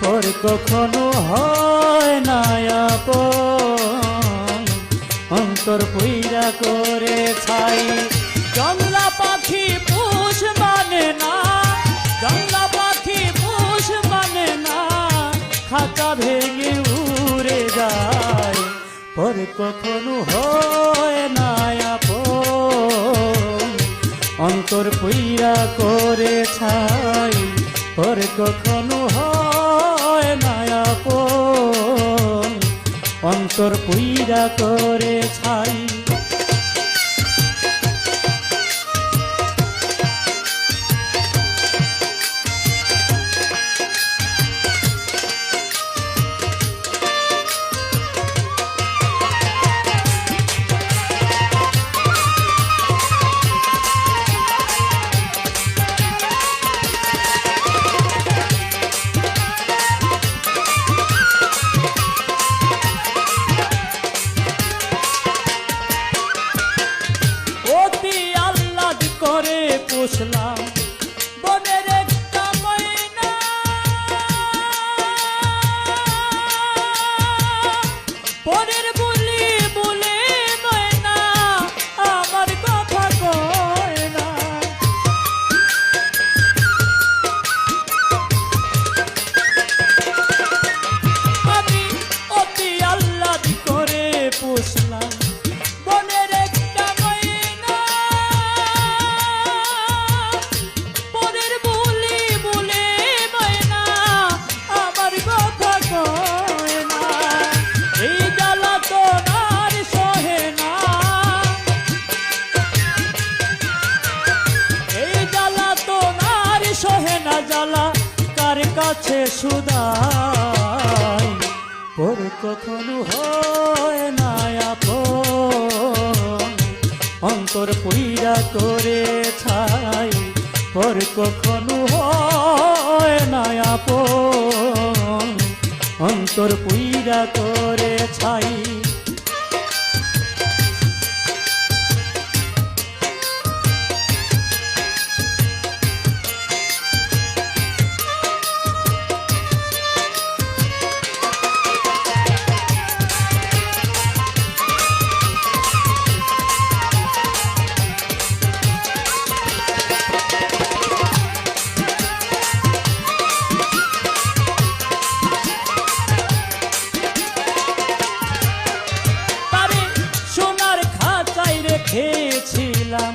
পর কখনো হয় না আপন, অন্তর পুইরা করে ছাই। জংলা পাখি পুষ মানে না, জংলা পাখি পুষ মানে না, খাঁচা ভেঙে উড়ে যায়। পর কখনো হয় না আপন, অন্তর পুইরা করে ছাই। পর কখনো হয় না আপন, অন্তর পুইরা করে ছাই। করে পুষলাম বনের একটা ময়না, পরের বলি বলে ময়না আমার কথা কয় না। আমি অতি আহ্লাদ করে পুষলাম বনের একটা ময়না, পরের বলি বলে ময়না আমার কথা কয় না। এই জ্বালা তো আর সহে না, এই জ্বালা তো আর সহে না, জ্বালা কার কাছে সুদাই। পর কখনো হয় না আপন, অন্তর পুইরা করে ছাই। পর কখনো হয় না আপন, অন্তর পুইরা করে ছাই। খেয়েছিলাম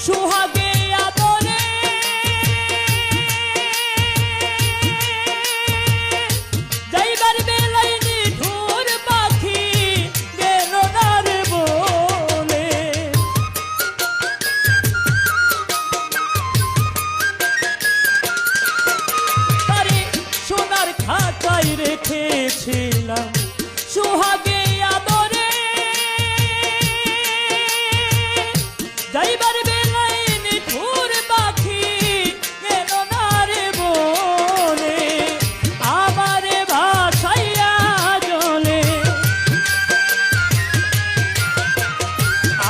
সুহাগে আদরে, যাইবার বেলায় নিঠুর পাখি গেল না রে বলে। তারে সোনার খাঁচায় রেখেছিলাম সুহাগে আদরে, যাইবার বেলায় নিঠুর পাখি গেল না রে বলে। আমারে ভাসাইয়া জলে,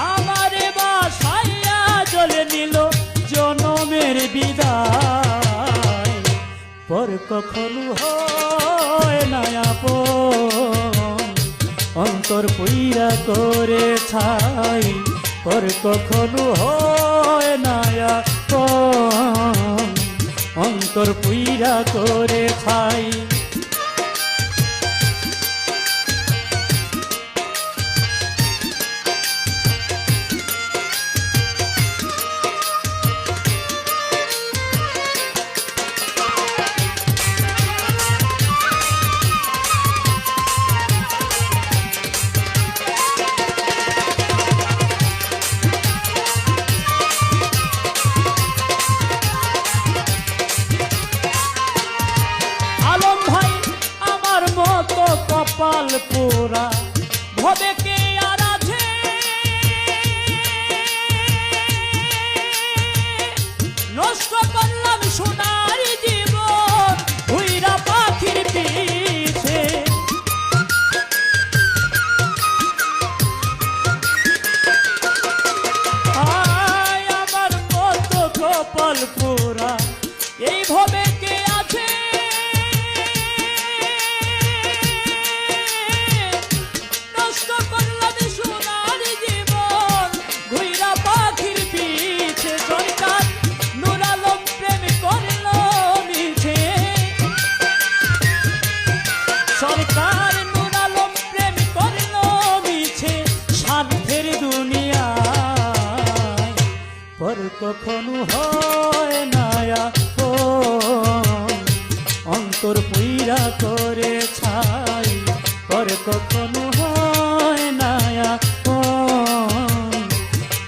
আমারে ভাসাইয়া জলে নিল জনমের বিদায়। পর কখনো হয় না আপন, অন্তর পুইরা করে ছাই। পর কখনো হয় না আপন, অন্তর পুইরা করে ছাই। কপাল পোড়া ভবে কে আর আছে, নষ্ট করলাম সোনার জীবন উইরা পাখির পিছে। আমার মতো কপাল পোড়া এই ভবে কে আছে, পুইরা করে ছাই পর কখনো হয় না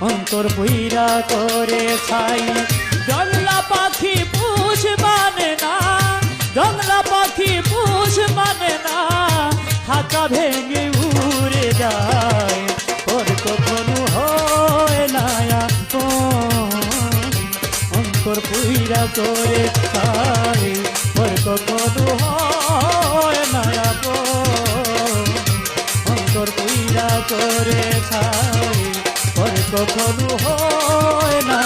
অন্তর পুইরা করে ছাই জংলা পাখি পুষ মানে না জংলা পাখি পুষ মানে না খাঁচা ভেঙে উড়ে যায় পর কখনো হয় না অন্তর পুইরা করে ছাই পর কখনো হয় না অন্তর পুইরা করে ছাই পর কখনো হয় না